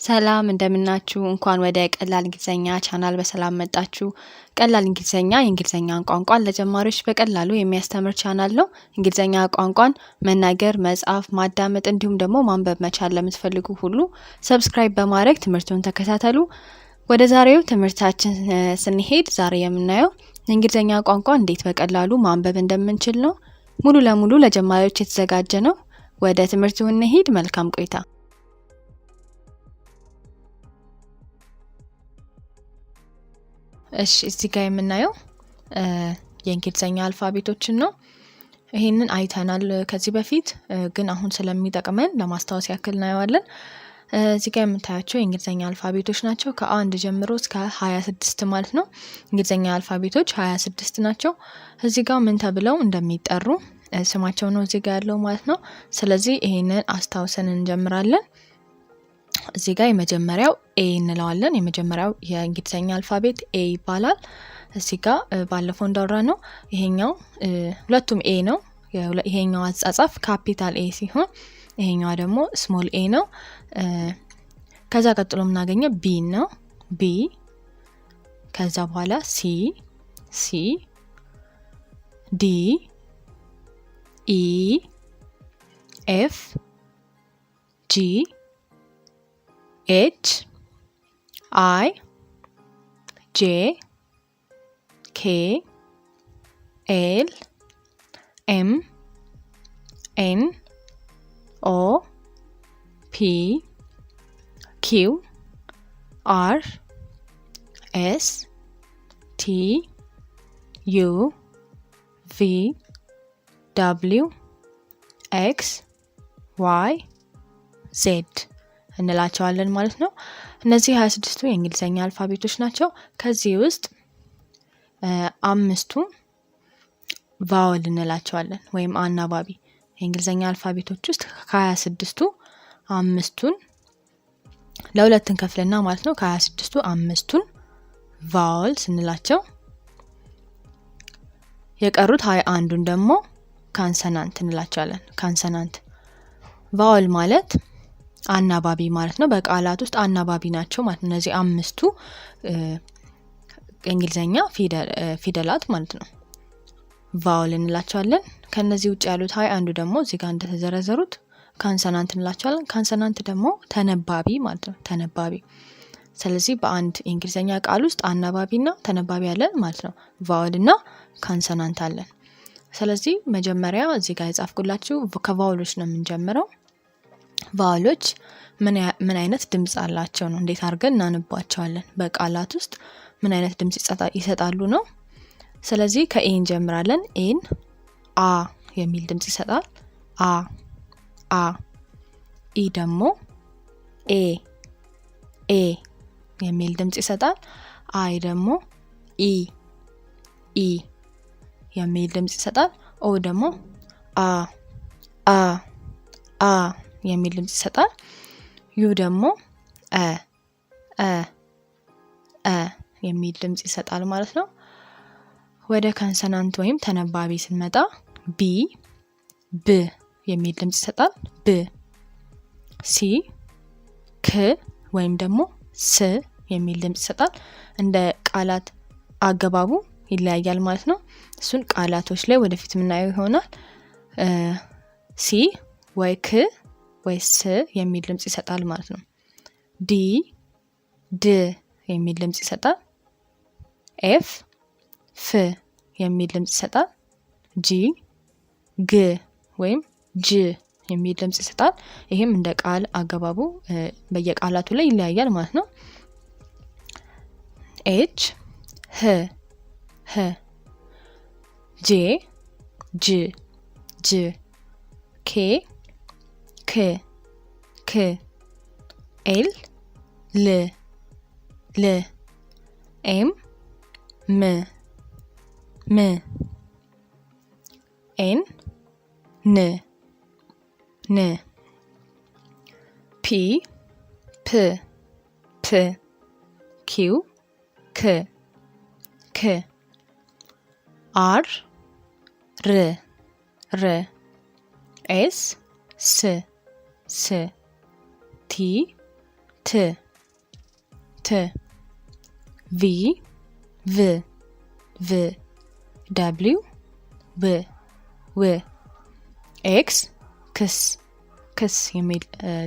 ሰላም እንደምናችሁ እንኳን ወደ ቀላል እንግሊዘኛ ቻናል በሰላም መጣችሁ። ቀላል እንግሊዘኛ የእንግሊዘኛን ቋንቋን ለጀማሪዎች በቀላሉ የሚያስተምር ቻናል ነው። እንግሊዘኛ ቋንቋን መናገር፣ መጻፍ፣ ማዳመጥ እንዲሁም ደግሞ ማንበብ መቻል ለምትፈልጉ ሁሉ ሰብስክራይብ በማድረግ ትምህርቱን ተከታተሉ። ወደ ዛሬው ትምህርታችን ስንሄድ ዛሬ የምናየው የእንግሊዘኛ ቋንቋ እንዴት በቀላሉ ማንበብ እንደምንችል ነው። ሙሉ ለሙሉ ለጀማሪዎች የተዘጋጀ ነው። ወደ ትምህርቱ እንሂድ። መልካም ቆይታ። እሺ እዚህ ጋር የምናየው የእንግሊዘኛ አልፋቤቶችን ነው። ይሄንን አይተናል ከዚህ በፊት ግን አሁን ስለሚጠቅመን ለማስታወስ ያክል እናየዋለን። እዚህ ጋር የምታያቸው የእንግሊዘኛ አልፋቤቶች ናቸው። ከ1 ጀምሮ እስከ 26 ማለት ነው። እንግሊዘኛ አልፋቤቶች 26 ናቸው። እዚህ ጋር ምን ተብለው እንደሚጠሩ ስማቸው ነው እዚህ ጋር ያለው ማለት ነው። ስለዚህ ይሄንን አስታውሰን እንጀምራለን። እዚህ ጋር የመጀመሪያው ኤ እንለዋለን። የመጀመሪያው የእንግሊዘኛ አልፋቤት ኤ ይባላል። እዚህ ጋር ባለፈው እንዳወራ ነው ይሄኛው ሁለቱም ኤ ነው። ይሄኛው አጻጻፍ ካፒታል ኤ ሲሆን ይሄኛው ደግሞ ስሞል ኤ ነው። ከዛ ቀጥሎ የምናገኘው ቢ ነው። ቢ ከዛ በኋላ ሲ ዲ ኢ ኤፍ ጂ ኤች አይ ጄ ኬ ኤል ኤም ኤን ኦ ፒ ኪው አር ኤስ ቲ ዩ ቪ ደብሊው ኤክስ ዋይ ዜድ እንላቸዋለን ማለት ነው። እነዚህ 26ቱ የእንግሊዘኛ አልፋቤቶች ናቸው። ከዚህ ውስጥ 5ቱ ቫወል እንላቸዋለን ወይም አናባቢ። የእንግሊዘኛ አልፋቤቶች ውስጥ ከ26ቱ 5ቱን ለሁለት እንከፍልና ማለት ነው። ከ26ቱ 5ቱን ቫወል ስንላቸው የቀሩት 21ዱን ደግሞ ካንሰናንት እንላቸዋለን። ካንሰናንት ቫወል ማለት አናባቢ ማለት ነው። በቃላት ውስጥ አናባቢ ናቸው ማለት ነው። እነዚህ 5ቱ የእንግሊዘኛ ፊደላት ማለት ነው ቫወል እንላቸዋለን። ከነዚህ ውጭ ያሉት 21ዱ ደግሞ እዚህ ጋር እንደተዘረዘሩት ካንሰናንት እንላቸዋለን። ካንሰናንት ደግሞ ተነባቢ ማለት ነው። ተነባቢ። ስለዚህ በአንድ የእንግሊዘኛ ቃል ውስጥ አናባቢና ተነባቢ አለን ማለት ነው። ቫወል እና ካንሰናንት አለን። ስለዚህ መጀመሪያ እዚህ ጋር የጻፍኩላችሁ ከቫወሎች ነው የምንጀምረው። ቫወሎች ምን አይነት ድምጽ አላቸው ነው፣ እንዴት አድርገን እናነባቸዋለን፣ በቃላት ውስጥ ምን አይነት ድምጽ ይሰጣሉ ነው። ስለዚህ ከኤ እንጀምራለን። ኤን አ የሚል ድምጽ ይሰጣል። አ ኢ ደግሞ ኤ የሚል ድምጽ ይሰጣል። አይ ደግሞ ኢ የሚል ድምጽ ይሰጣል። ኦ ደግሞ አ የሚል ድምጽ ይሰጣል። ዩ ደግሞ የሚል ድምጽ ይሰጣል ማለት ነው። ወደ ካንሰናንት ወይም ተነባቢ ስንመጣ ብ የሚል ድምጽ ይሰጣል። ብ ሲ ክ ወይም ደግሞ ስ የሚል ድምጽ ይሰጣል። እንደ ቃላት አገባቡ ይለያያል ማለት ነው። እሱን ቃላቶች ላይ ወደፊት የምናየው ይሆናል። ሲ ወይ ክ ወይ ስ የሚል ድምጽ ይሰጣል ማለት ነው። ድ የሚል ድምጽ ይሰጣል። ኤፍ ፍ የሚል ድምጽ ይሰጣል። ግ ወይም ጅ የሚል ድምጽ ይሰጣል። ይሄም እንደ ቃል አገባቡ በየቃላቱ ላይ ይለያያል ማለት ነው። ኤች ህ ጅ ኬ ክ ኤል ል ኤም ም ኤን ን ፒ ፕ ኪው ክ አር ር ኤስ ስ ቲ ት ት ቪ ቭ ቭ ደብሊው ብ ው ኤክስ ክስ ክስ የሚል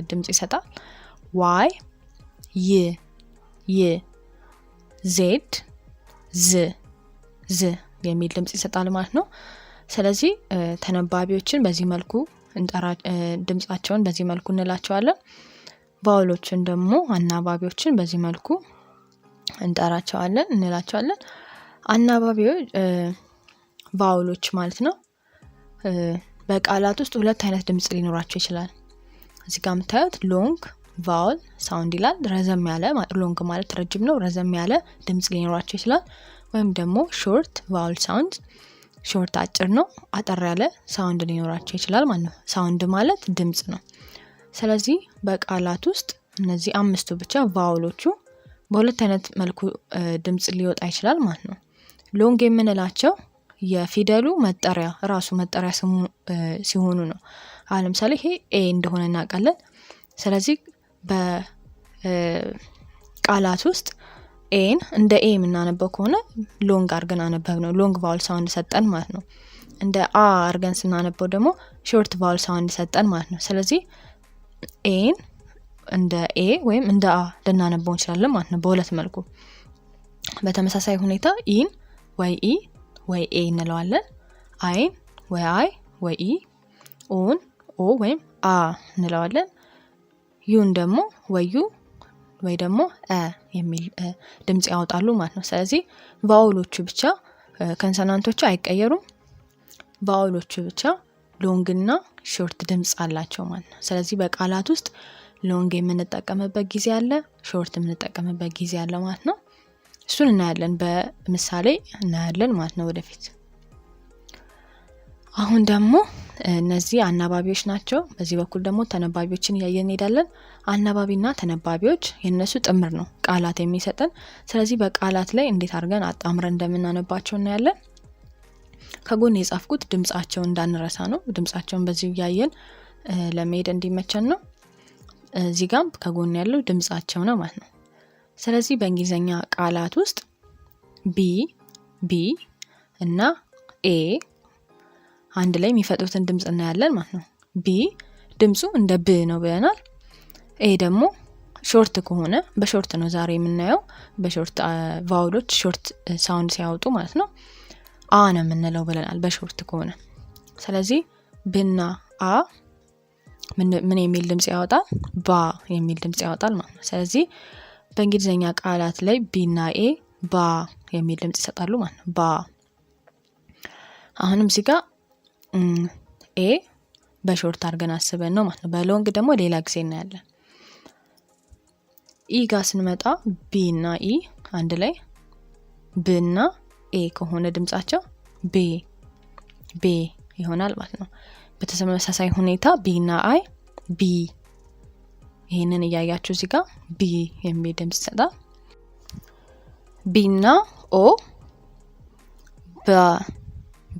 ድምጽ ይሰጣል። ዋይ ይ ይ ዜድ ዝ ዝ የሚል ድምጽ ይሰጣል ማለት ነው። ስለዚህ ተነባቢዎችን በዚህ መልኩ ድምጻቸውን በዚህ መልኩ እንላቸዋለን። ቫውሎችን ደግሞ አናባቢዎችን በዚህ መልኩ እንላቸዋለን። አናባቢዎች ቫውሎች ማለት ነው በቃላት ውስጥ ሁለት አይነት ድምጽ ሊኖራቸው ይችላል። እዚህ ጋር የምታዩት ሎንግ ቫውል ሳውንድ ይላል። ረዘም ያለ ሎንግ ማለት ረጅም ነው። ረዘም ያለ ድምጽ ሊኖራቸው ይችላል። ወይም ደግሞ ሾርት ቫውል ሳውንድ ሾርት አጭር ነው። አጠር ያለ ሳውንድ ሊኖራቸው ይችላል ማለት ነው። ሳውንድ ማለት ድምጽ ነው። ስለዚህ በቃላት ውስጥ እነዚህ አምስቱ ብቻ ቫውሎቹ በሁለት አይነት መልኩ ድምጽ ሊወጣ ይችላል ማለት ነው። ሎንግ የምንላቸው የፊደሉ መጠሪያ ራሱ መጠሪያ ስሙ ሲሆኑ ነው። አሁን ለምሳሌ ይሄ ኤ እንደሆነ እናውቃለን። ስለዚህ በቃላት ውስጥ ኤን እንደ ኤ የምናነበው ከሆነ ሎንግ አድርገን አነበብነው፣ ሎንግ ቫውል ሳውንድ ሰጠን ማለት ነው። እንደ አ አድርገን ስናነበው ደግሞ ሾርት ቫውል ሳውንድ ሰጠን ማለት ነው። ስለዚህ ኤን እንደ ኤ ወይም እንደ አ ልናነበው እንችላለን ማለት ነው በሁለት መልኩ። በተመሳሳይ ሁኔታ ኢን ወይ ኢ ወይ ኤ እንለዋለን። አይን ወይ አይ ወይ ኢ፣ ኦን ኦ ወይም አ እንለዋለን። ዩን ደግሞ ወይ ዩ ወይ ደግሞ የሚል ድምጽ ያወጣሉ ማለት ነው። ስለዚህ ቫውሎቹ ብቻ ከንሰናንቶቹ አይቀየሩም። ቫውሎቹ ብቻ ሎንግ እና ሾርት ድምጽ አላቸው ማለት ነው። ስለዚህ በቃላት ውስጥ ሎንግ የምንጠቀምበት ጊዜ አለ፣ ሾርት የምንጠቀምበት ጊዜ አለ ማለት ነው። እሱን እናያለን፣ በምሳሌ እናያለን ማለት ነው ወደፊት። አሁን ደግሞ እነዚህ አናባቢዎች ናቸው። በዚህ በኩል ደግሞ ተነባቢዎችን እያየን እንሄዳለን። አናባቢና ተነባቢዎች የነሱ ጥምር ነው ቃላት የሚሰጠን። ስለዚህ በቃላት ላይ እንዴት አድርገን አጣምረን እንደምናነባቸው እናያለን። ከጎን የጻፍኩት ድምጻቸውን እንዳንረሳ ነው። ድምጻቸውን በዚህ እያየን ለመሄድ እንዲመቸን ነው። እዚህ ጋር ከጎን ያለው ድምጻቸው ነው ማለት ነው። ስለዚህ በእንግሊዘኛ ቃላት ውስጥ ቢ እና ኤ አንድ ላይ የሚፈጥሩትን ድምጽ እናያለን ማለት ነው። ቢ ድምጹ እንደ ብ ነው ብለናል። ኤ ደግሞ ሾርት ከሆነ በሾርት ነው ዛሬ የምናየው፣ በሾርት ቫውሎች ሾርት ሳውንድ ሲያወጡ ማለት ነው። አ ነው የምንለው ብለናል በሾርት ከሆነ። ስለዚህ ብና አ ምን የሚል ድምጽ ያወጣል? ባ የሚል ድምጽ ያወጣል ማለት ነው። ስለዚህ በእንግሊዘኛ ቃላት ላይ ቢና ኤ ባ የሚል ድምጽ ይሰጣሉ ማለት ነው። ባ። አሁንም እዚህ ጋር ኤ በሾርት አድርገን አስበን ነው ማለት ነው። በሎንግ ደግሞ ሌላ ጊዜ እናያለን። ኢ ጋር ስንመጣ ቢ እና ኢ አንድ ላይ ብና ኤ ከሆነ ድምጻቸው ቤ ይሆናል ማለት ነው። በተመሳሳይ ሁኔታ ቢ እና አይ ቢ። ይሄንን እያያችሁ እዚህ ጋር ቢ የሚል ድምጽ ይሰጣል። ቢ እና ኦ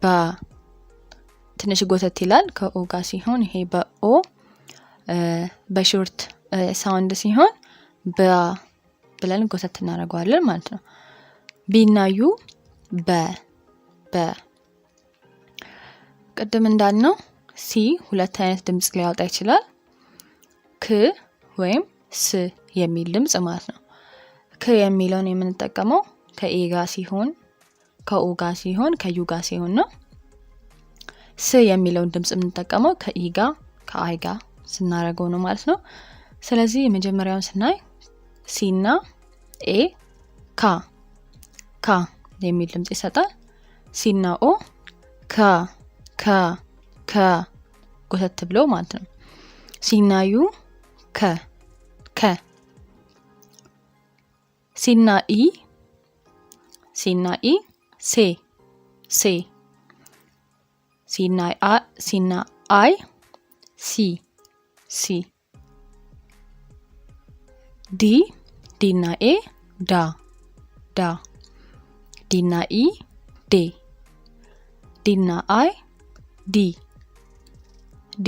ባ ትንሽ ጎተት ይላል ከኦ ጋር ሲሆን፣ ይሄ በኦ በሾርት ሳውንድ ሲሆን ብለን ጎተት እናደርገዋለን ማለት ነው። ቢ እና ዩ በ ቅድም እንዳልነው ሲ ሁለት አይነት ድምጽ ሊያወጣ ይችላል። ክ ወይም ስ የሚል ድምጽ ማለት ነው። ክ የሚለውን የምንጠቀመው ከኤ ጋር ሲሆን፣ ከኦ ጋር ሲሆን፣ ከዩ ጋር ሲሆን ነው። ስ የሚለውን ድምጽ የምንጠቀመው ከኢ ጋር ከአይ ጋር ስናረገው ነው ማለት ነው። ስለዚህ የመጀመሪያውን ስናይ ሲ እና ኤ ካ የሚል ድምጽ ይሰጣል። ሲ እና ኦ ከ ጎተት ብለው ማለት ነው። ሲ እና ዩ ከ ሲ እና ኢ ሴ ሲ እና አይ ሲ ዲ እና ኤ ዳ ዲ እና ኢ ዴ እና አይ ዲ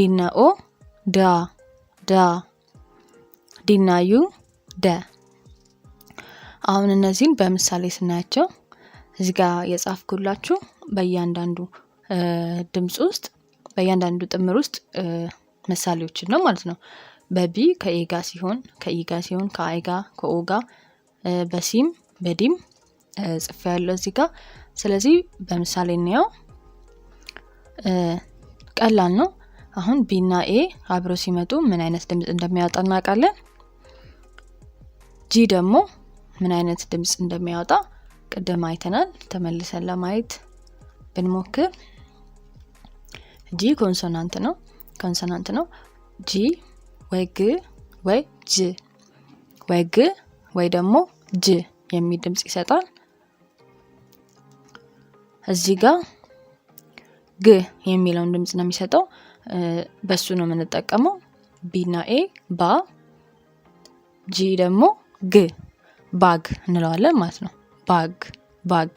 እና ኦ ዳ ዲ እና ዩ ደ። አሁን እነዚህን በምሳሌ ስናያቸው እዚህ ጋር የጻፍኩላችሁ በእያንዳንዱ ድምጽ ውስጥ በእያንዳንዱ ጥምር ውስጥ ምሳሌዎችን ነው ማለት ነው። በቢ ከኤ ጋር ሲሆን ከኢ ጋር ሲሆን ከአይ ጋር ከኦ ጋር በሲም በዲም ጽፌያለሁ እዚህ ጋር። ስለዚህ በምሳሌ እንየው። ቀላል ነው። አሁን ቢ እና ኤ አብረው ሲመጡ ምን አይነት ድምጽ እንደሚያወጣ እናውቃለን። ጂ ደግሞ ምን አይነት ድምጽ እንደሚያወጣ ቅድም አይተናል። ተመልሰን ለማየት ብንሞክር ጂ ኮንሶናንት ነው። ጂ ወይ ግ ወይ ጅ ወይ ግ ወይ ደግሞ ጅ የሚል ድምጽ ይሰጣል። እዚህ ጋር ግ የሚለውን ድምጽ ነው የሚሰጠው። በሱ ነው የምንጠቀመው። ቢ እና ኤ ባ፣ ጂ ደግሞ ግ ባግ እንለዋለን ማለት ነው። ባግ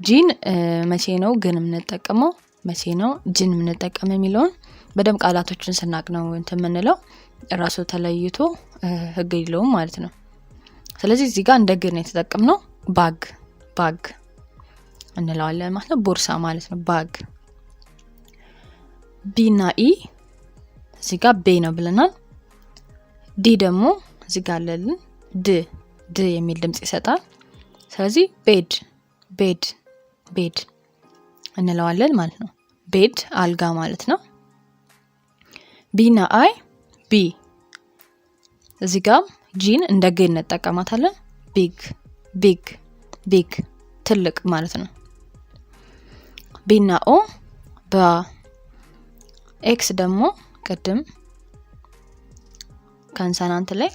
ጂን መቼ ነው ግን የምንጠቀመው መቼ ነው ጂን የምንጠቀመው የሚለውን በደንብ ቃላቶችን ስናቅ ነው እንትን የምንለው። ራሱ ተለይቶ ህግ የለውም ማለት ነው። ስለዚህ እዚህ ጋር እንደ ግ ነው የተጠቀምነው። ባግ እንለዋለን ማለት ነው። ቦርሳ ማለት ነው ባግ። ቢ እና ኢ እዚህ ጋር ቤ ነው ብለናል። ዲ ደግሞ እዚህ ጋር አለልን ድ የሚል ድምጽ ይሰጣል። ስለዚህ ቤድ እንለዋለን ማለት ነው። ቤድ አልጋ ማለት ነው። ቢ እና አይ ቢ እዚህ ጋር ጂን እንደ ግ እንጠቀማታለን። ቢግ ትልቅ ማለት ነው። ቢ እና ኦ በኤክስ ደግሞ ቅድም ኮንሶናንት ላይ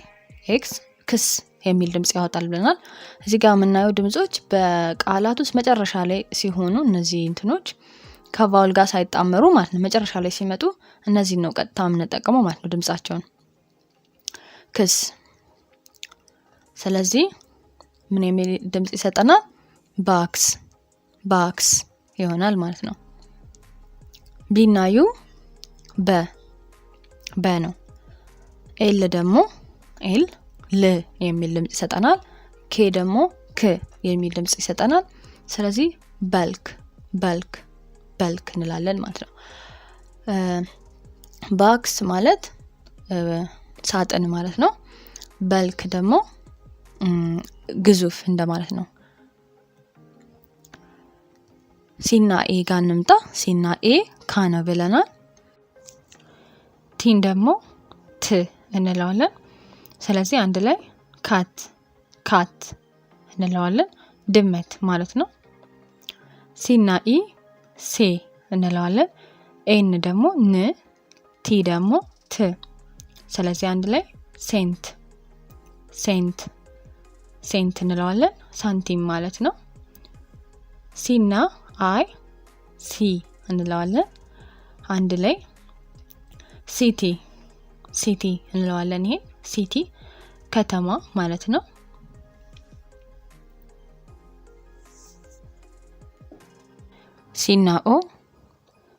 ኤክስ ክስ የሚል ድምጽ ያወጣል ብለናል። እዚህ ጋር የምናየው ድምጾች በቃላት ውስጥ መጨረሻ ላይ ሲሆኑ እነዚህ እንትኖች ከቫውል ጋር ሳይጣመሩ ማለት ነው መጨረሻ ላይ ሲመጡ እነዚህን ነው ቀጥታ የምንጠቀመው ማለት ነው ድምጻቸውን ክስ። ስለዚህ ምን የሚል ድምጽ ይሰጠናል? ባክስ ይሆናል ማለት ነው። ቢ እና ዩ በ ነው። ኤል ደግሞ ል የሚል ድምጽ ይሰጠናል። ኬ ደግሞ ክ የሚል ድምጽ ይሰጠናል። ስለዚህ በልክ እንላለን ማለት ነው። ባክስ ማለት ሳጥን ማለት ነው። በልክ ደግሞ ግዙፍ እንደማለት ነው። ሲና ኤ ጋር እንምጣ። ሲና ኤ ካ ነው ብለናል። ቲን ደግሞ ት እንለዋለን። ስለዚህ አንድ ላይ ካት እንለዋለን። ድመት ማለት ነው። ሲና ኢ ሴ እንለዋለን። ኤን ደግሞ ን፣ ቲ ደግሞ ት። ስለዚህ አንድ ላይ ሴንት እንለዋለን። ሳንቲም ማለት ነው። ሲና አይ ሲ እንለዋለን። አንድ ላይ ሲቲ እንለዋለን። ይሄ ሲቲ ከተማ ማለት ነው።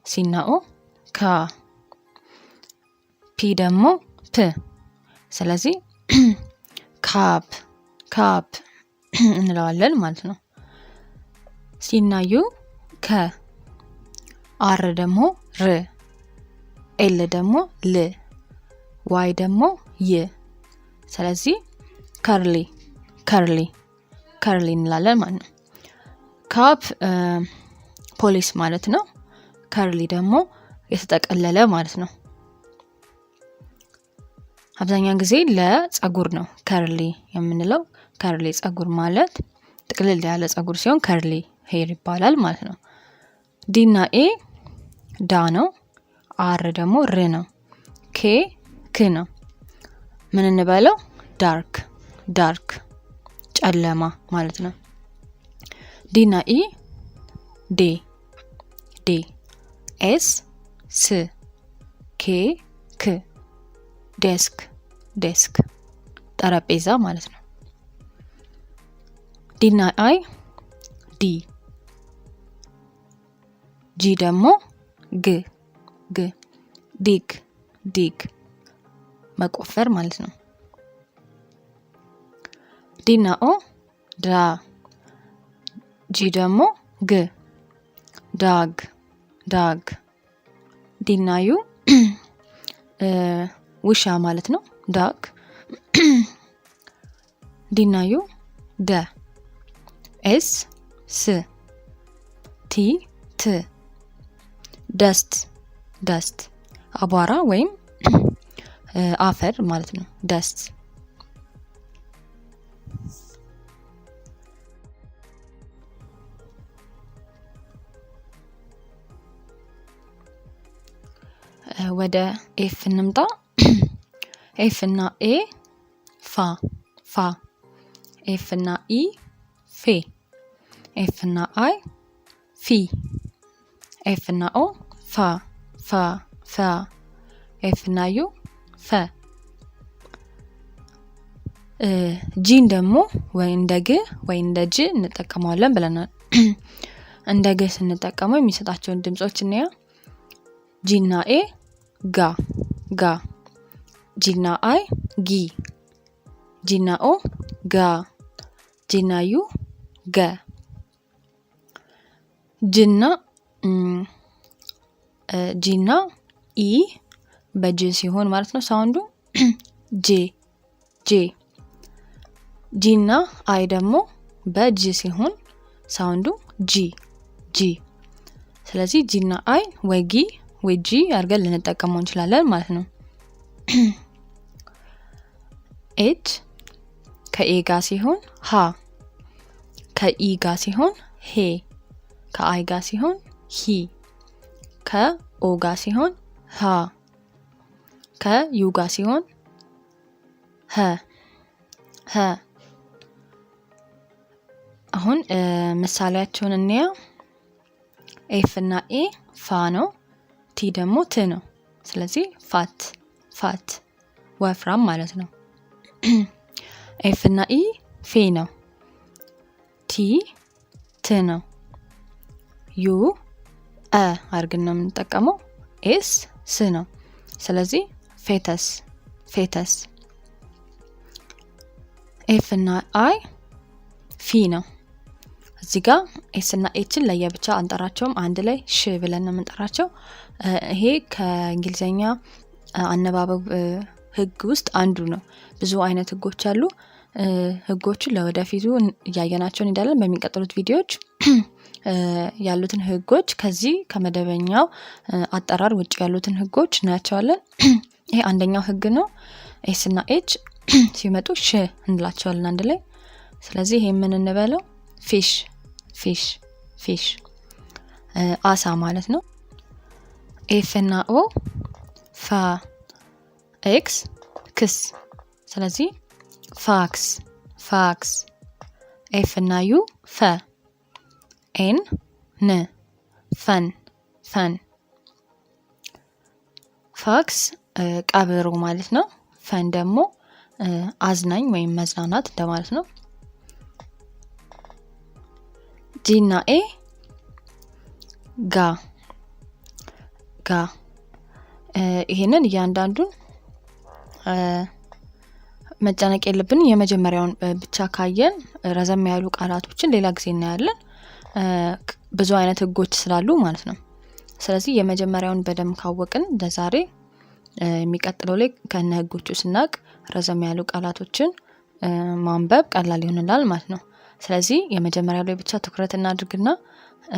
ሲናኦ ካ፣ ፒ ደግሞ ፕ። ስለዚህ ካፕ እንለዋለን ማለት ነው። ሲናዩ ከ፣ አር ደግሞ ር፣ ኤል ደግሞ ል፣ ዋይ ደግሞ ይ። ስለዚህ ከርሊ እንላለን ማለት ነው። ካፕ ፖሊስ ማለት ነው። ከርሊ ደግሞ የተጠቀለለ ማለት ነው። አብዛኛውን ጊዜ ለጸጉር ነው ከርሊ የምንለው። ከርሊ ጸጉር ማለት ጥቅልል ያለ ጸጉር ሲሆን ከርሊ ሄር ይባላል ማለት ነው። ዲ እና ኤ ዳ ነው። አር ደግሞ ር ነው። ኬ ክ ነው። ምን እንበለው? ዳርክ ጨለማ ማለት ነው። ዲ እና ኢ ዴ፣ ኤስ ስ፣ ኬ ክ ዴስክ ጠረጴዛ ማለት ነው። ዲ እና አይ ዲ፣ ጂ ደግሞ ግ ዲግ መቆፈር ማለት ነው። ዲና ኦ ዳ ጂ ደግሞ ግ ዳግ ዳግ ዲና ዩ ውሻ ማለት ነው ዳግ ዲና ዩ ደ ኤስ ስ ቲ ት ደስት ደስት አቧራ ወይም አፈር ማለት ነው ደስት ወደ ኤፍ እንምጣ ኤፍ እና ኤ ፋ ፋ ኤፍ እና ኢ ፌ ኤፍ እና አይ ፊ ኤፍ እና ኦ ፋ ፋ ፋ ኤፍ እና ዩ ፈ ጂን ደግሞ ወይ እንደ ግ ወይ እንደ ጅ እንጠቀመዋለን ብለናል እንደ ግ ስንጠቀመው የሚሰጣቸውን ድምጾች እንያ ጂና ኤ ጋ ጋ ጂና አይ ጊ ጂና ኦ ጋ ጂና ዩ ገ ጂና ጂና ኢ በጅ ሲሆን ማለት ነው ሳውንዱ ጄ ጄ ጂና አይ ደግሞ በጅ ሲሆን ሳውንዱ ጂ ጂ ስለዚህ ጂና አይ ወይ ጊ ወይ ጂ አድርገን ልንጠቀመው እንችላለን ማለት ነው ኤች ከኤ ጋር ሲሆን ሃ ከኢ ጋር ሲሆን ሄ ከአይ ጋር ሲሆን ሂ ከኦ ጋር ሲሆን ሃ ከዩ ጋር ሲሆን ሀ ሀ አሁን ምሳሌያቸውን እንያ ኤፍ እና ኤ ፋ ነው ቲ ደግሞ ት ነው ስለዚህ ፋት ፋት ወፍራም ማለት ነው ኤፍ እና ኢ ፌ ነው ቲ ት ነው ዩ አርግን ነው የምንጠቀመው ኤስ ስ ነው ስለዚህ ፌተስ ፌተስ ኤፍ እና አይ ፊ ነው እዚህ ጋር ኤስ እና ኤችን ለየብቻ አንጠራቸውም አንድ ላይ ሽ ብለን ነው የምንጠራቸው ይሄ ከእንግሊዘኛ አነባበብ ህግ ውስጥ አንዱ ነው ብዙ አይነት ህጎች አሉ ህጎቹን ለወደፊቱ ያያናቸው እንላለን በሚቀጥሉት ቪዲዮዎች ያሉትን ህጎች ከዚህ ከመደበኛው አጠራር ውጭ ያሉትን ህጎች እናያቸዋለን ይሄ አንደኛው ህግ ነው ኤስ እና ኤች ሲመጡ ሽ እንላቸዋለን አንድ ላይ ስለዚህ ይሄ ምን እንበለው ፊሽ ፊሽ ፊሽ አሳ ማለት ነው ኤፍ እና ኦ ፋ ኤክስ ክስ ስለዚህ ፋክስ ፋክስ ኤፍ እና ዩ ፈ ኤን ን ፈን ፈን ፋክስ ቀብሮ ማለት ነው ፈን ደግሞ አዝናኝ ወይም መዝናናት እንደማለት ነው ጂና ኤ ጋ ጋ ይሄንን እያንዳንዱን መጨነቅ የለብን የመጀመሪያውን ብቻ ካየን ረዘም ያሉ ቃላቶችን ሌላ ጊዜ እናያለን ብዙ አይነት ህጎች ስላሉ ማለት ነው ስለዚህ የመጀመሪያውን በደም ካወቅን ለዛሬ የሚቀጥለው ላይ ከነ ህጎቹ ስናቅ ረዘም ያሉ ቃላቶችን ማንበብ ቀላል ይሆንላል ማለት ነው ስለዚህ የመጀመሪያው ላይ ብቻ ትኩረት እናድርግና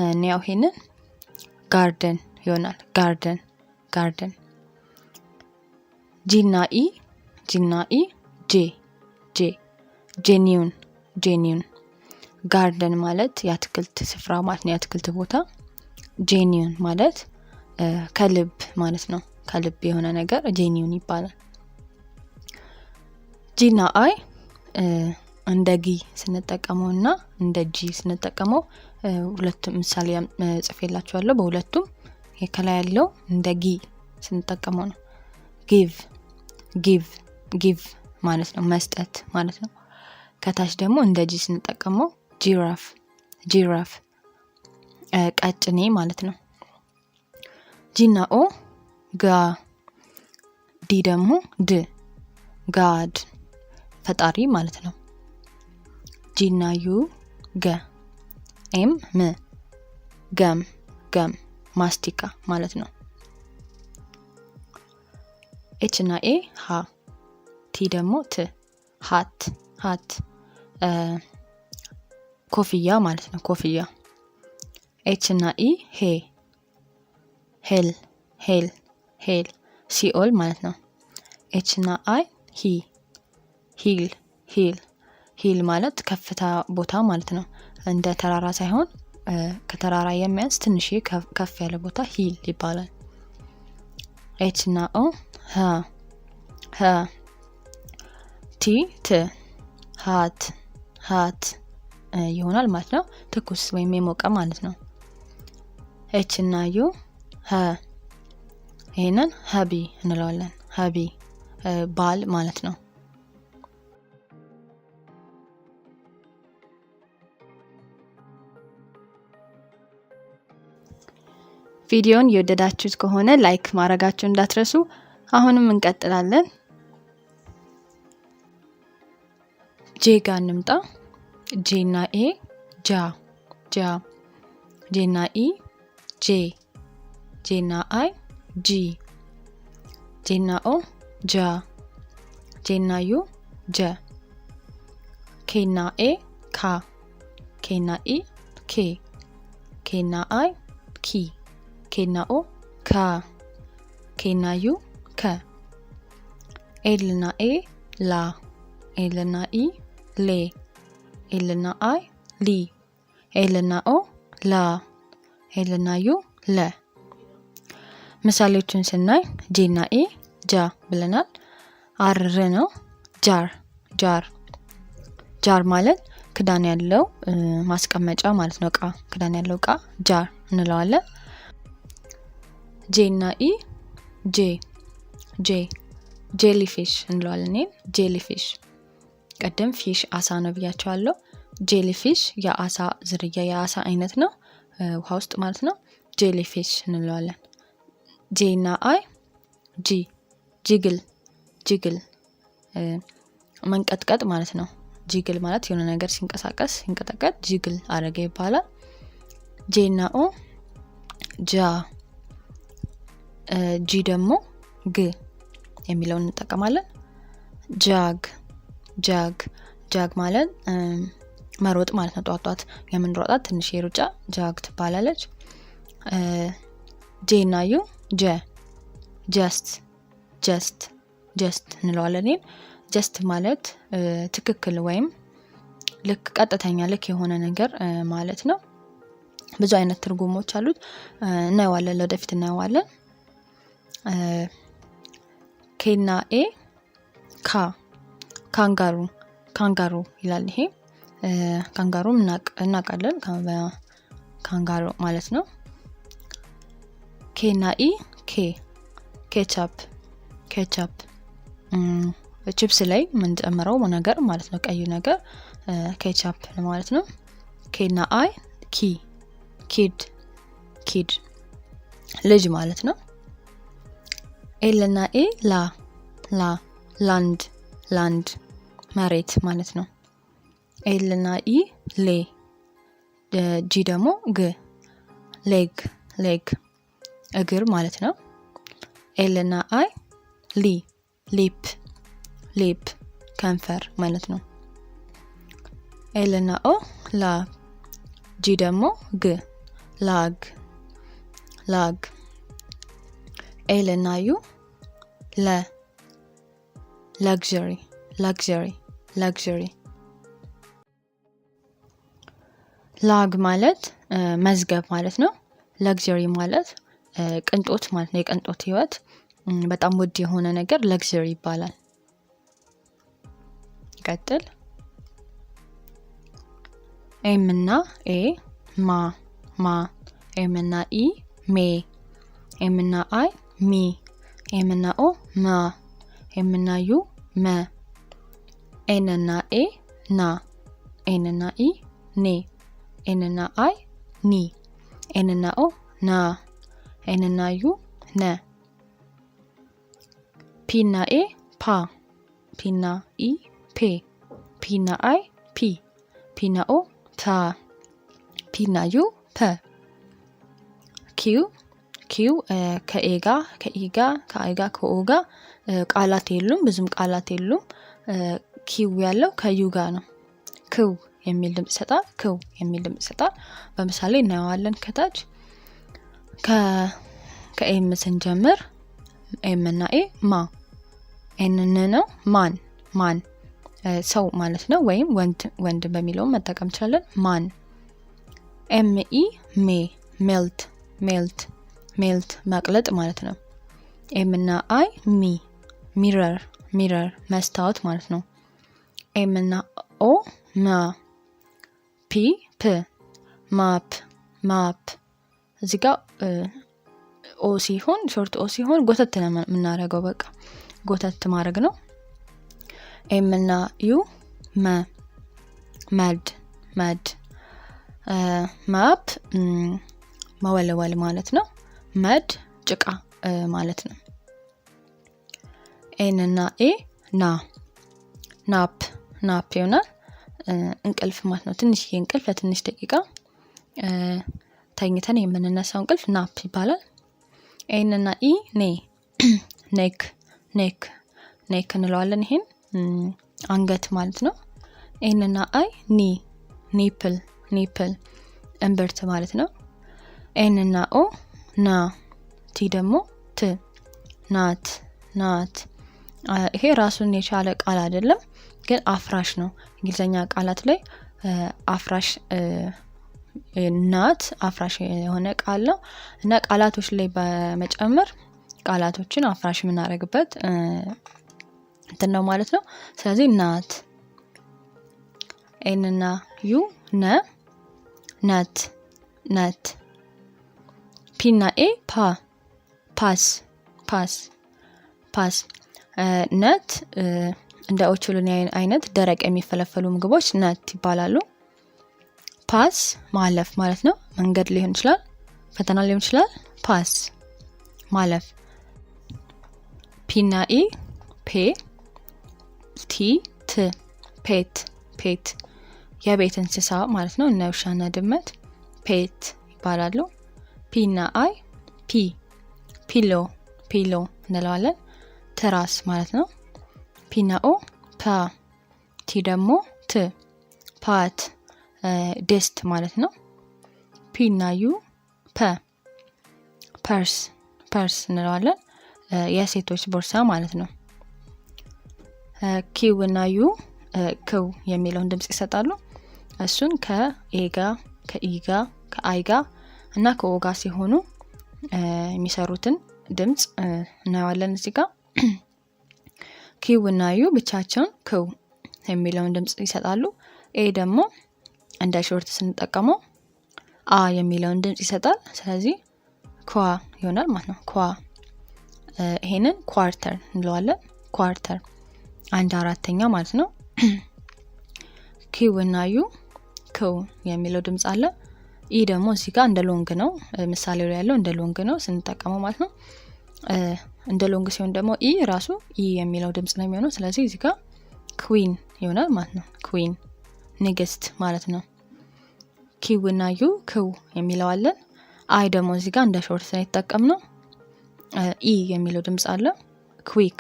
እንያው ይሄንን ጋርደን ይሆናል ጋርደን ጋርደን ጂና ኢ ጄ ጄ ጄኒውን ጄኒውን ጋርደን ማለት የአትክልት ስፍራ ማለት ነው የአትክልት ቦታ ጄኒውን ማለት ከልብ ማለት ነው ከልብ የሆነ ነገር ጄኒውን ይባላል ጂና አይ እንደ ጊ ስንጠቀመውና እንደ ጂ ስንጠቀመው ሁለቱም ምሳሌ ጽፌላችኋለሁ በሁለቱም የከላይ ያለው እንደ ጊ ስንጠቀመው ነው ጊቭ ማለት ነው መስጠት ማለት ነው ከታች ደግሞ እንደ ጂ ስንጠቀመው ጂራፍ ቀጭኔ ማለት ነው ጂና ኦ ጋ ዲ ደግሞ ድ ጋድ ፈጣሪ ማለት ነው ጂና ዩ ገ ኤም ም ገም ገም ማስቲካ ማለት ነው። ኤች እና ኤ ሃ ቲ ደግሞ ት ሃት ሃት ኮፍያ ማለት ነው። ኮፍያ ኤች እና ኢ ሄ ሄል ሄል ሄል ሲኦል ማለት ነው። ኤች እና አይ ሂ ሂል ሂል ሂል ማለት ከፍታ ቦታ ማለት ነው። እንደ ተራራ ሳይሆን ከተራራ የሚያንስ ትንሽ ከፍ ያለ ቦታ ሂል ይባላል። ኤች እና ኦ ሃ ሃ ቲ ት ሃት ሃት ይሆናል ማለት ነው። ትኩስ ወይም የሞቀ ማለት ነው። ኤች እና ዩ ሃ ይሄንን ሀቢ እንለዋለን። ሀቢ ባል ማለት ነው። ቪዲዮን የወደዳችሁት ከሆነ ላይክ ማድረጋችሁን እንዳትረሱ። አሁንም እንቀጥላለን። ጄ ጋር እንምጣ። ጄ እና ኤ ጃ ጃ ጄ እና ኢ ጄ ጄ እና አይ ጂ ጄ እና ኦ ጃ ጄ እና ዩ ጀ ኬ እና ኤ ካ ኬ እና ኢ ኬ ኬ እና አይ ኪ ኬ እና ኦ ካ ኬ እና ዩ ከ ኤል እና ኤ ላ ኤል እና ኢ ሌ ኤል እና አይ ሊ ኤል እና ኦ ላ ኤል እና ዩ ለ። ምሳሌዎችን ስናይ ጄ እና ኤ ጃ ብለናል። አር ነው። ጃር ጃር ጃር ማለት ክዳን ያለው ማስቀመጫ ማለት ነው። እቃ ክዳን ያለው እቃ ጃር እንለዋለን። ጄ እና ኢ ጄ ጄ ጄሊፊሽ እንለዋለን። ጄሊፊሽ ቀደም ፊሽ አሳ ነው ብያቸዋለሁ። ጄሊፊሽ የአሳ ዝርያ የአሳ አይነት ነው፣ ውሃ ውስጥ ማለት ነው። ጄሊፊሽ እንለዋለን። ጄ እና አይ ጂ ጂግል ጂግል መንቀጥቀጥ ማለት ነው። ጂግል ማለት የሆነ ነገር ሲንቀሳቀስ ሲንቀጠቀጥ ጂግል አረገ ይባላል። ጄ እና ኦ ጃ ጂ ደግሞ ግ የሚለውን እንጠቀማለን። ጃግ ጃግ ጃግ ማለት መሮጥ ማለት ነው። ጧጧት የምንሮጣት ትንሽ የሩጫ ጃግ ትባላለች። ጄ እና ዩ ጀ ጀስት ጀስት ጀስት እንለዋለን። ጀስት ማለት ትክክል ወይም ልክ ቀጥተኛ ልክ የሆነ ነገር ማለት ነው። ብዙ አይነት ትርጉሞች አሉት። እናየዋለን፣ ለወደፊት እናየዋለን። ኬ እና ኤ ካ ካንጋሩ ካንጋሩ ይላል። ይሄ ካንጋሩ እናውቃለን፣ ካንጋሩ ማለት ነው። ኬ እና ኢ ኬ ኬቻፕ ኬቻፕ ቺፕስ ላይ የምንጨምረው ነገር ማለት ነው። ቀዩ ነገር ኬቻፕ ማለት ነው። ኬ እና አይ ኪ ኪድ ኪድ ልጅ ማለት ነው። ኤል እና ኤ ላ ላ ላንድ ላንድ መሬት ማለት ነው። ኤል እና ኢ ሌ ጂ ደግሞ ግ ሌግ ሌግ እግር ማለት ነው። ኤል እና አይ ሊ ሊፕ ሊፕ ከንፈር ማለት ነው። ኤል እና ኦ ላ ጂ ደግሞ ግ ላግ ላግ ኤል እና ዩ ለ ላግዠሪ ላግዠሪ ላግዠሪ ላግ ማለት መዝገብ ማለት ነው። ላግዠሪ ማለት ቅንጦት ማለት ነው። የቅንጦት ህይወት በጣም ውድ የሆነ ነገር ላግዠሪ ይባላል። ይቀጥል። ኤም እና ኤ ማ ማ ኤም እና ኢ ሜ ኤም እና አይ ሚ ኤም እና ኦ ማ ኤም እና ዩ መ ኤን እና ኤ ና ኤን እና ኢ ኔ ኤን እና አይ ኒ ኤን እና ኦ ና ኤን እና ዩ ነ ፒ እና ኤ ፓ ፒ እና ኢ ፔ ፒ እና አይ ፒ ፒ ፒ እና ኦ ፓ ፒ እና ዩ ፐ ኪው ከኤ ጋር ከኢ ጋር ከአይ ጋር ከኦ ጋር ቃላት የሉም ብዙም ቃላት የሉም። ኪው ያለው ከዩ ጋር ነው። ክው የሚል ድምጽ ይሰጣል። ክው የሚል ድምጽ ይሰጣል። በምሳሌ እናየዋለን ከታች ከኤም ስንጀምር ኤም እና ኤ ማ ኤንን ነው ማን ሰው ማለት ነው። ወይም ወንድ በሚለው መጠቀም እንችላለን። ማን ኤም ኢ ሜልት መቅለጥ ማለት ነው። ኤም እና አይ ሚረር መስታወት ማለት ነው። ኤም እና ኦ ፒ ማፕ እዚህ ጋር ኦ ሲሆን ሾርት ኦ ሲሆን ጎተት ነው የምናደርገው። በቃ ጎተት ማድረግ ነው። ኤም እና ዩ መድ ማፕ መወለወል ማለት ነው። መድ ጭቃ ማለት ነው። ኤን እና ኤ ናፕ ይሆናል። እንቅልፍ ማለት ነው። ትንሽዬ እንቅልፍ ለትንሽ ደቂቃ ተኝተን የምንነሳው እንቅልፍ ናፕ ይባላል። ኤን እና ኢ ኔክ እንለዋለን። ይሄን አንገት ማለት ነው። ኤን እና አይ ኒፕል እምብርት ማለት ነው። ኤን እና ኦ ቲ ደግሞ ናት ይሄ ራሱን የቻለ ቃል አይደለም፣ ግን አፍራሽ ነው። እንግሊዘኛ ቃላት ላይ አፍራሽ ናት አፍራሽ የሆነ ቃል ነው እና ቃላቶች ላይ በመጨመር ቃላቶችን አፍራሽ የምናደርግበት እንትን ነው ማለት ነው። ስለዚህ ናት። ኤን እና ዩ ነት ፒ እና ኤ ፓስ ነት እንደ ኦቾሎኒ አይነት ደረቅ የሚፈለፈሉ ምግቦች ነት ይባላሉ። ፓስ ማለፍ ማለት ነው። መንገድ ሊሆን ይችላል፣ ፈተና ሊሆን ይችላል። ፓስ ማለፍ። ፒ እና ኢ ፔት የቤት እንስሳ ማለት ነው። እና ውሻና ድመት ፔት ይባላሉ። ፒ እና አይ ፒሎ እንለዋለን። ትራስ ማለት ነው። ፒ እና ኦ ቲ ደግሞ ፓት ዴስት ማለት ነው። ፒ እና ዩ ፐርስ እንለዋለን። የሴቶች ቦርሳ ማለት ነው። ኪው እና ዩ ክው የሚለውን ድምጽ ይሰጣሉ። እሱን ከኤ ጋር ከኢ ጋር ከአይ ጋር እና ከኦ ጋር ሲሆኑ የሚሰሩትን ድምጽ እናየዋለን እዚህ ጋር። ኪው እና ዩ ብቻቸውን ክው የሚለውን ድምጽ ይሰጣሉ። ኤ ደግሞ እንደ ሾርት ስንጠቀመው አ የሚለውን ድምጽ ይሰጣል። ስለዚህ ኳ ይሆናል ማለት ነው። ኳ ይሄንን ኳርተር እንለዋለን። ኳርተር 1/4 ማለት ነው። ኪው እና ዩ ክው የሚለው ድምጽ አለ። ኢ ደግሞ እዚህ ጋር እንደ ሎንግ ነው። ምሳሌው ላይ ያለው እንደ ሎንግ ነው ስንጠቀመው ማለት ነው። እንደ ሎንግ ሲሆን ደግሞ ኢ ራሱ ኢ የሚለው ድምጽ ነው የሚሆነው። ስለዚህ እዚህ ጋር ኩዊን ይሆናል ማለት ነው። ኩዊን ንግስት ማለት ነው። ኪው እና ዩ ክው የሚለው አለን። አይ ደግሞ እዚህ ጋር እንደ ሾርት ነው የተጠቀምነው። ኢ የሚለው ድምጽ አለ። ኩዊክ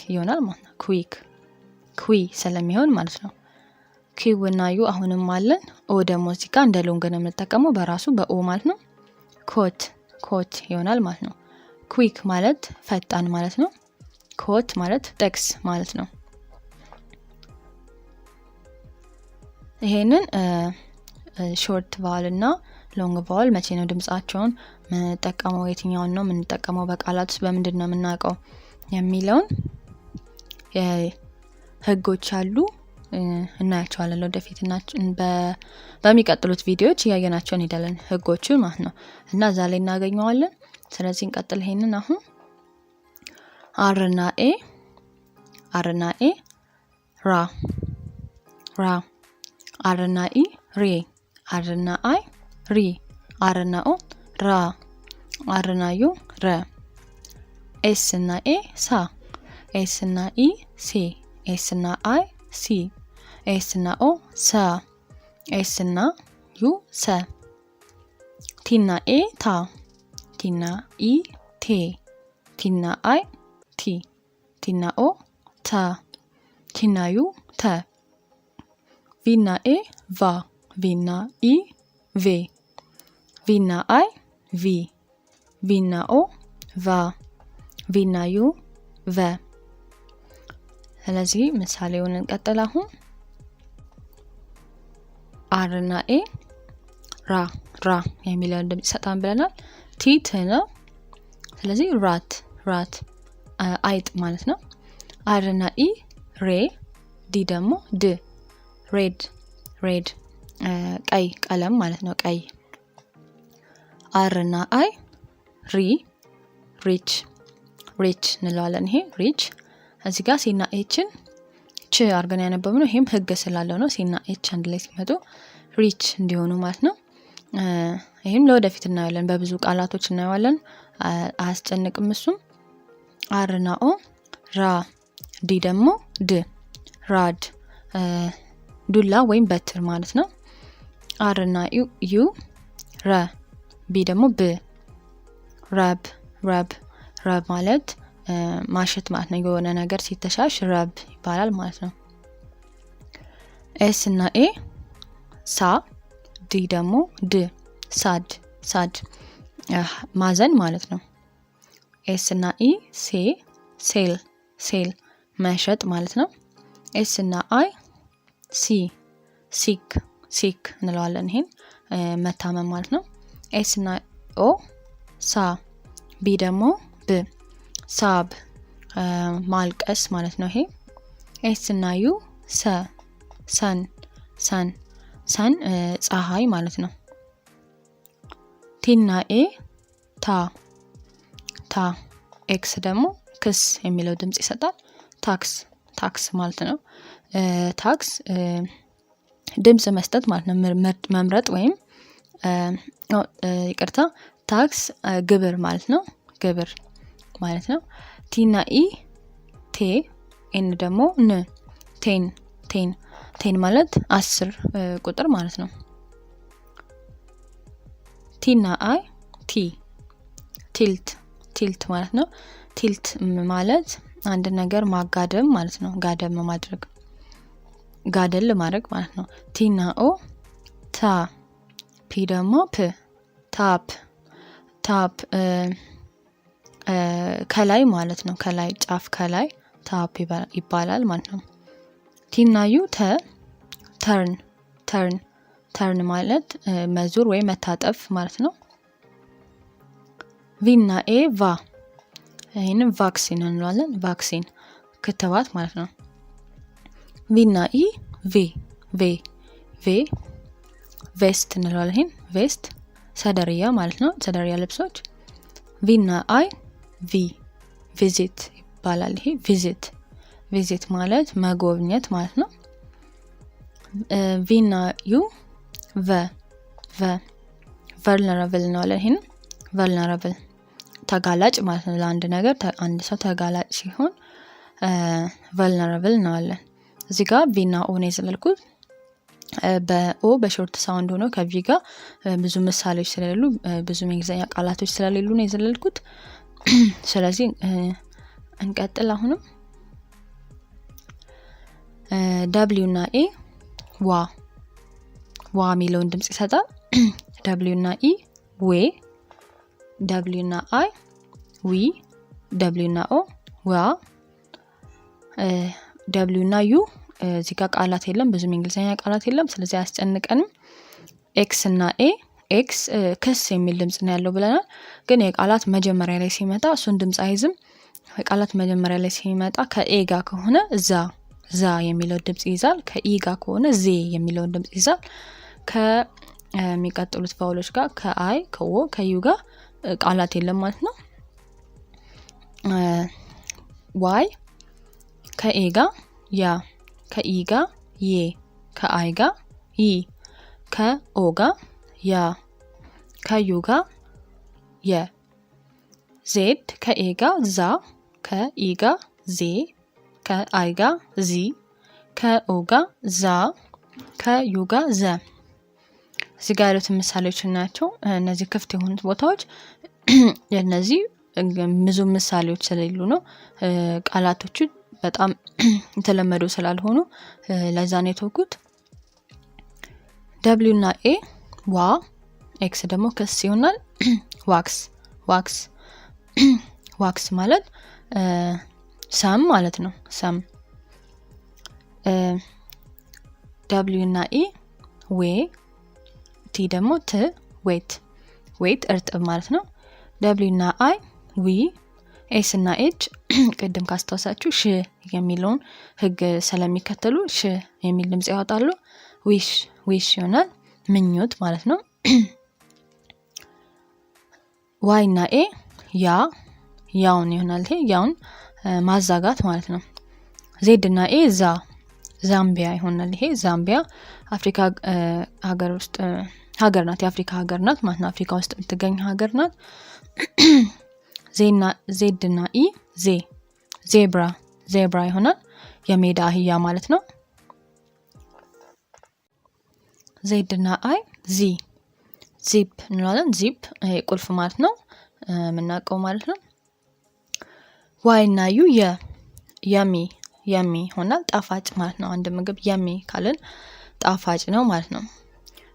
ይሆናል ማለት ነው። ኩዊ ስለሚሆን ማለት ነው። ኪው እና ዩ አሁንም አለን። ኦ ደግሞ እዚህ ጋር እንደ ሎንግ ነው የምንጠቀመው በራሱ በኦ ማለት ነው። ኮት ይሆናል ማለት ነው። ኩዊክ ማለት ፈጣን ማለት ነው። ኮት ማለት ጥቅስ ማለት ነው። ይሄንን ሾርት ቫወል እና ሎንግ ቫወል መቼ ነው ድምጻቸውን የምንጠቀመው፣ የትኛውን ነው የምንጠቀመው፣ በቃላት ውስጥ በምንድን ነው የምናውቀው የሚለውን ህጎች አሉ እናያቸዋለን ወደፊት እና በሚቀጥሉት ቪዲዮዎች እያየናቸው እንሄዳለን ህጎቹን ማለት ነው እና እዛ ላይ እናገኘዋለን። ስለዚህ እንቀጥል። ይሄንን አሁን አር እና ኤ ራ አር እና ኢ ሬ አር እና አይ ሪ አር እና ኦ ራ አር እና ዩ ረ ኤስ እና ኤ ሳ ኤስ እና ኢ ሲ ኤስ እና አይ ሲ ኤስ እና ኦ ሳ ኤስ እና ዩ ሰ። ቲና ኤ ታ። ቲና ኢ ቴ። ቲና አይ ቲ። ቲና ኦ ታ። ቲና ዩ ተ። ቪና ኤ ቫ። ቪና ኢ ቬ። ቪና አይ ቪ። ቪና ኦ ቫ። ቪና ዩ ቨ። ስለዚህ ምሳሌውን እንቀጥል። አሁን አር እና ኤ ራ ራ የሚለውን ድምጽ ይሰጣን ብለናል። ቲ ት ነው። ስለዚህ ራት ራት አይጥ ማለት ነው። አር እና ኢ ሬ። ዲ ደግሞ ድ ሬድ ሬድ ቀይ ቀለም ማለት ነው። ቀይ። አር እና አይ ሪ ሪች ሪች እንለዋለን። ይሄ ሪች። እዚህ ጋር ሲና ኤችን ች አርገን ያነበብነው ይሄም ህግ ስላለው ነው። ሲና ኤች አንድ ላይ ሲመጡ ሪች እንዲሆኑ ማለት ነው። ይሄም ለወደፊት እናያለን፣ በብዙ ቃላቶች እናየዋለን። አያስጨንቅም እሱም። አር እና ኦ ራ። ዲ ደግሞ ድ ራድ ዱላ ወይም በትር ማለት ነው። አር እና ዩ ረ። ቢ ደግሞ ብ ረብ ረብ ረብ ማለት ማሸት ማለት ነው። የሆነ ነገር ሲተሻሽ ረብ ይባላል ማለት ነው። ኤስ እና ኤ ሳ። ዲ ደግሞ ድ ሳድ ሳድ ማዘን ማለት ነው። ኤስ እና ኢ ሴ ሴል ሴል መሸጥ ማለት ነው። ኤስ እና አይ ሲ ሲክ ሲክ እንለዋለን። ይሄን መታመም ማለት ነው። ኤስ እና ኦ ሳ። ቢ ደግሞ ብ ሳብ ማልቀስ ማለት ነው። ይሄ ኤስ እና ዩ ሰ ሰን ሰን ሰን ፀሐይ ማለት ነው። ቲና ኤ ታ ታ። ኤክስ ደግሞ ክስ የሚለው ድምጽ ይሰጣል። ታክስ ታክስ ማለት ነው። ታክስ ድምጽ መስጠት ማለት ነው። መምረጥ ወይም ይቅርታ፣ ታክስ ግብር ማለት ነው። ግብር ማለት ነው። ቲና ኢ ቴ። ኤን ደግሞ ን ቴን ቴን ቴን ማለት 10 ቁጥር ማለት ነው። ቲና አይ ቲ ቲልት ቲልት ማለት ነው። ቲልት ማለት አንድ ነገር ማጋደም ማለት ነው። ጋደም ማድረግ፣ ጋደል ማድረግ ማለት ነው። ቲና ኦ ታ። ፒ ደግሞ ፕ ታፕ ታፕ ከላይ ማለት ነው። ከላይ ጫፍ ከላይ ታፕ ይባላል ማለት ነው። ቲና ዩ ተ ተርን ተርን ተርን ማለት መዞር ወይም መታጠፍ ማለት ነው። ቪና ኤ ቫ። ይሄንን ቫክሲን እንለዋለን። ቫክሲን ክትባት ማለት ነው። ቪና ኢ ቬ ቬ ቬ ቬስት እንለዋለን። ይሄን ቬስት ሰደርያ ማለት ነው። ሰደርያ ልብሶች። ቪና አይ ቪ ቪዚት ይባላል። ይሄ ቪዚት ቪዚት ማለት መጎብኘት ማለት ነው። ቪና ዩ ቨ ቨ ቨልነራብል እንለዋለን። ይሄን ቨልነራብል ተጋላጭ ማለት ነው። ለአንድ ነገር አንድ ሰው ተጋላጭ ሲሆን ቨልነራብል እንለዋለን። እዚህ ጋር ቪና ኦ ነው የዘለልኩት። በኦ በሾርት ሳውንድ ሆኖ ከቪ ጋር ብዙ ምሳሌዎች ስለሌሉ ብዙ የእንግሊዝኛ ቃላቶች ስለሌሉ ነው የዘለልኩት። ስለዚህ እንቀጥል። አሁንም ደብሊው እና ኤ ዋ ዋ የሚለውን ድምጽ ይሰጣል። ደብሊው እና ኢ ዌ። ደብሊው እና አይ ዊ። ደብሊው እና ኦ ዋ። ደብሊው እና ዩ እዚህ ጋር ቃላት የለም፣ ብዙም እንግሊዝኛ ቃላት የለም። ስለዚህ አያስጨንቀንም። ኤክስ እና ኤ ኤክስ ክስ የሚል ድምጽ ነው ያለው ብለናል። ግን የቃላት መጀመሪያ ላይ ሲመጣ እሱን ድምጽ አይዝም። የቃላት መጀመሪያ ላይ ሲመጣ ከኤ ጋር ከሆነ ዛ የሚለው ድምጽ ይይዛል። ከኢ ጋር ከሆነ ዜ የሚለውን ድምጽ ይይዛል። ከሚቀጥሉት ቫውሎች ጋር ከአይ ከኦ ከዩ ጋር ቃላት የለም ማለት ነው። ዋይ ከኤ ጋር ያ፣ ከኢ ጋር ዬ፣ ከአይ ጋር ይ፣ ከኦ ጋር ያ፣ ከዩ ጋር የ። ዜድ ከኤ ጋር ዛ፣ ከኢ ጋር ዜ፣ ከአይ ጋር ዚ፣ ከኦ ጋር ዛ፣ ከዩ ጋር ዘ። እዚህ ጋር ያሉት ምሳሌዎች ናቸው። እነዚህ ክፍት የሆኑት ቦታዎች የነዚህ ብዙ ምሳሌዎች ስለሌሉ ነው። ቃላቶቹ በጣም የተለመዱ ስላልሆኑ ለዛ ነው የተውኩት። ደብሊው እና ኤ ዋ፣ ኤክስ ደግሞ ክስ ይሆናል። ዋክስ ዋክስ ዋክስ ማለት ሰም ማለት ነው። ሰም። ደብሊው እና ኢ ዌ፣ ቲ ደግሞ ት ዌት፣ ዌት እርጥብ ማለት ነው። ደብሊው እና አይ ዊ፣ ኤስ እና ኤች ቅድም ካስታወሳችሁ ሽ የሚለውን ህግ ስለሚከተሉ ሽ የሚል ድምጽ ያወጣሉ። ዊሽ ዊሽ ይሆናል ምኞት ማለት ነው። ዋይ እና ኤ ያ፣ ያውን ይሆናል። ይሄ ያውን ማዛጋት ማለት ነው። ዜድ እና ኤ ዛ፣ ዛምቢያ ይሆናል። ይሄ ዛምቢያ አፍሪካ ሀገር ውስጥ ሀገር ናት። የአፍሪካ ሀገር ናት ማለት ነው። አፍሪካ ውስጥ የምትገኝ ሀገር ናት። ዜድ እና ኢ ዜ፣ ዜብራ፣ ዜብራ ይሆናል የሜዳ አህያ ማለት ነው። ዜድ እና አይ ዚ፣ ዚፕ እንላለን። ዚፕ ቁልፍ ማለት ነው፣ የምናውቀው ማለት ነው። ዋይ እና ዩ የ፣ የሚ፣ የሚ ይሆናል ጣፋጭ ማለት ነው። አንድ ምግብ የሚ ካልን ጣፋጭ ነው ማለት ነው።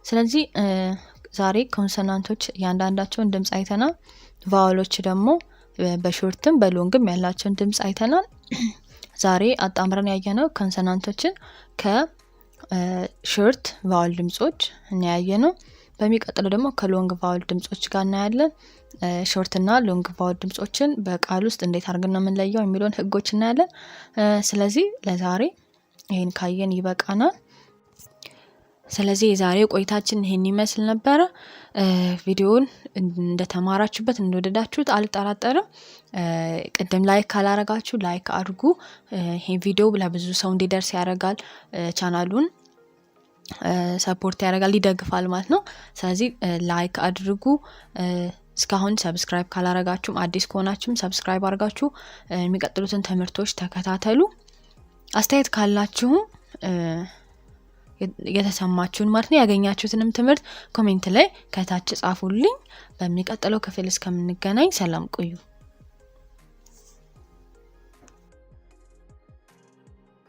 ስለዚህ ዛሬ ኮንሶናንቶች እያንዳንዳቸውን ድምጽ አይተናል። ቫወሎች ደግሞ በሾርትም በሎንግም ያላቸውን ድምጽ አይተናል። ዛሬ አጣምረን ያየነው ኮንሶናንቶችን ከሾርት ቫወል ድምጾች እናያየነው። በሚቀጥለው ደግሞ ከሎንግ ቫወል ድምጾች ጋር እናያለን። ሾርት እና ሎንግ ቫወል ድምጾችን በቃል ውስጥ እንዴት አድርገን ነው የምንለየው የሚለውን ህጎች እናያለን። ስለዚህ ለዛሬ ይሄን ካየን ይበቃናል። ስለዚህ የዛሬው ቆይታችን ይሄን ይመስል ነበረ። ቪዲዮውን እንደተማራችሁበት እንደወደዳችሁት አልጠራጠርም። ቅድም ላይክ ካላረጋችሁ ላይክ አድርጉ። ይሄን ቪዲዮ ለብዙ ሰው እንዲደርስ ያደርጋል። ቻናሉን ሰፖርት ያደርጋል፣ ይደግፋል ማለት ነው። ስለዚህ ላይክ አድርጉ። እስካሁን ሰብስክራይብ ካላረጋችሁም አዲስ ከሆናችሁም ሰብስክራይብ አድርጋችሁ የሚቀጥሉትን ትምህርቶች ተከታተሉ። አስተያየት ካላችሁ የተሰማችሁን ማለት ነው ያገኛችሁትንም ትምህርት ኮሜንት ላይ ከታች ጻፉልኝ። በሚቀጥለው ክፍል እስከምንገናኝ ሰላም ቆዩ።